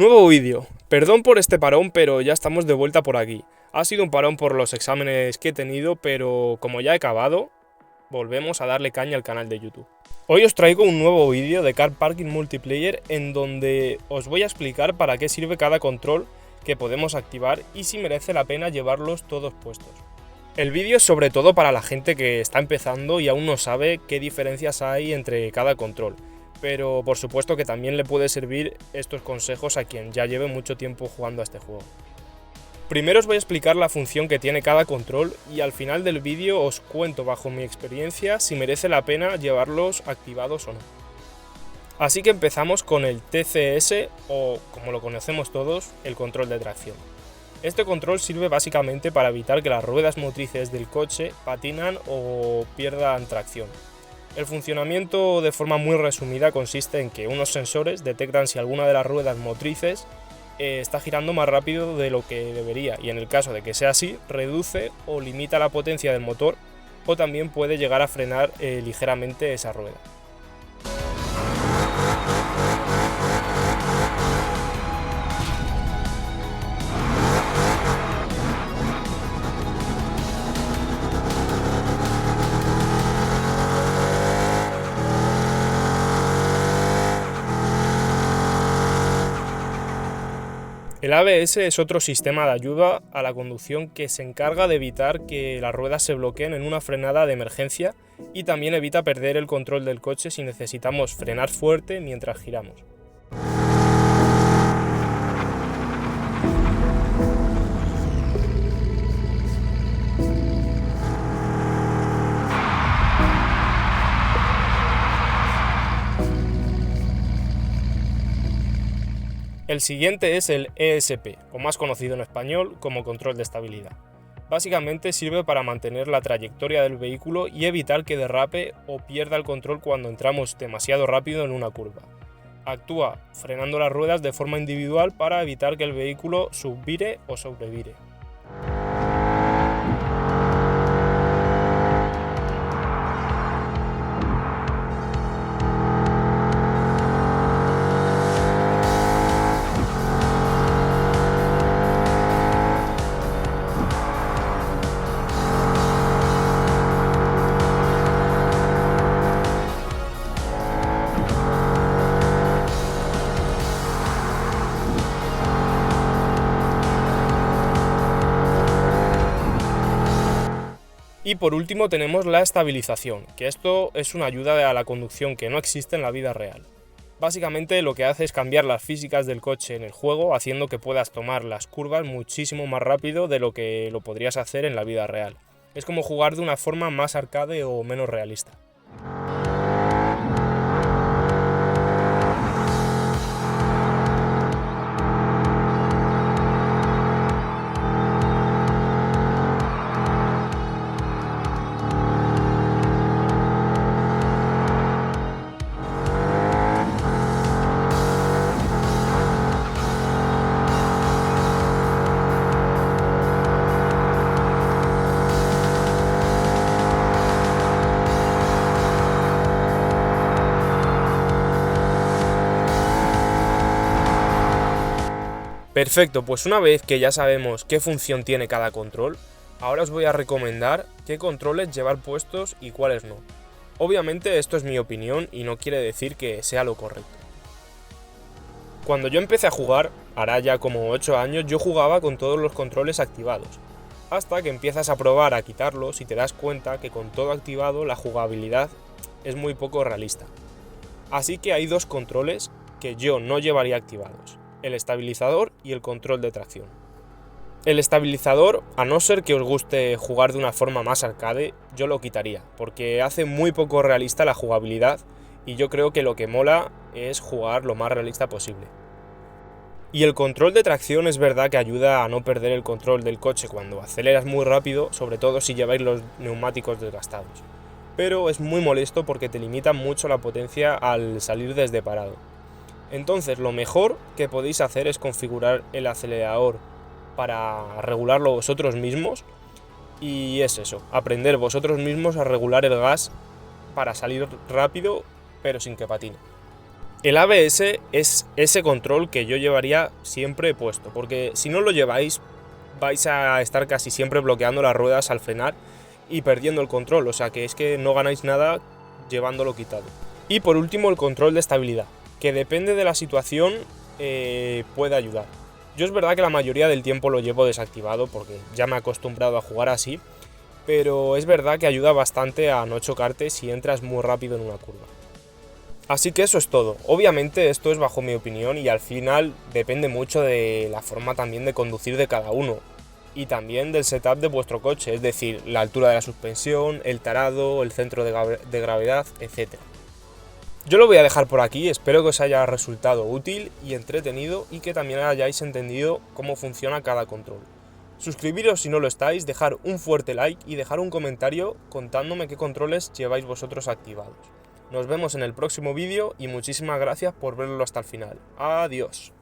Nuevo vídeo. Perdón por este parón, pero ya estamos de vuelta por aquí. Ha sido un parón por los exámenes que he tenido, pero como ya he acabado, volvemos a darle caña al canal de YouTube. Hoy os traigo un nuevo vídeo de Car Parking Multiplayer en donde os voy a explicar para qué sirve cada control que podemos activar y si merece la pena llevarlos todos puestos. El vídeo es sobre todo para la gente que está empezando y aún no sabe qué diferencias hay entre cada control. Pero por supuesto que también le puede servir estos consejos a quien ya lleve mucho tiempo jugando a este juego. Primero os voy a explicar la función que tiene cada control y al final del vídeo os cuento bajo mi experiencia si merece la pena llevarlos activados o no. Así que empezamos con el TCS o, como lo conocemos todos, el control de tracción. Este control sirve básicamente para evitar que las ruedas motrices del coche patinan o pierdan tracción. El funcionamiento de forma muy resumida consiste en que unos sensores detectan si alguna de las ruedas motrices está girando más rápido de lo que debería y en el caso de que sea así, reduce o limita la potencia del motor o también puede llegar a frenar ligeramente esa rueda. El ABS es otro sistema de ayuda a la conducción que se encarga de evitar que las ruedas se bloqueen en una frenada de emergencia y también evita perder el control del coche si necesitamos frenar fuerte mientras giramos. El siguiente es el ESP, o más conocido en español como control de estabilidad. Básicamente sirve para mantener la trayectoria del vehículo y evitar que derrape o pierda el control cuando entramos demasiado rápido en una curva. Actúa frenando las ruedas de forma individual para evitar que el vehículo subvire o sobrevire. Y por último tenemos la estabilización, que esto es una ayuda a la conducción que no existe en la vida real. Básicamente lo que hace es cambiar las físicas del coche en el juego, haciendo que puedas tomar las curvas muchísimo más rápido de lo que lo podrías hacer en la vida real. Es como jugar de una forma más arcade o menos realista. Perfecto, pues una vez que ya sabemos qué función tiene cada control, ahora os voy a recomendar qué controles llevar puestos y cuáles no. Obviamente esto es mi opinión y no quiere decir que sea lo correcto. Cuando yo empecé a jugar, hará ya como 8 años, yo jugaba con todos los controles activados, hasta que empiezas a probar a quitarlos y te das cuenta que con todo activado la jugabilidad es muy poco realista. Así que hay dos controles que yo no llevaría activados: el estabilizador y el control de tracción. El estabilizador, a no ser que os guste jugar de una forma más arcade, yo lo quitaría, porque hace muy poco realista la jugabilidad y yo creo que lo que mola es jugar lo más realista posible. Y el control de tracción es verdad que ayuda a no perder el control del coche cuando aceleras muy rápido, sobre todo si lleváis los neumáticos desgastados. Pero es muy molesto porque te limita mucho la potencia al salir desde parado. Entonces lo mejor que podéis hacer es configurar el acelerador para regularlo vosotros mismos y es eso, aprender vosotros mismos a regular el gas para salir rápido pero sin que patine. El ABS es ese control que yo llevaría siempre puesto, porque si no lo lleváis vais a estar casi siempre bloqueando las ruedas al frenar y perdiendo el control, o sea que es que no ganáis nada llevándolo quitado. Y por último el control de estabilidad, que depende de la situación puede ayudar. Yo es verdad que la mayoría del tiempo lo llevo desactivado porque ya me he acostumbrado a jugar así, pero es verdad que ayuda bastante a no chocarte si entras muy rápido en una curva. Así que eso es todo. Obviamente esto es bajo mi opinión y al final depende mucho de la forma también de conducir de cada uno y también del setup de vuestro coche, es decir, la altura de la suspensión, el tarado, el centro de gravedad, etc. Yo lo voy a dejar por aquí, espero que os haya resultado útil y entretenido y que también hayáis entendido cómo funciona cada control. Suscribiros si no lo estáis, dejar un fuerte like y dejar un comentario contándome qué controles lleváis vosotros activados. Nos vemos en el próximo vídeo y muchísimas gracias por verlo hasta el final. Adiós.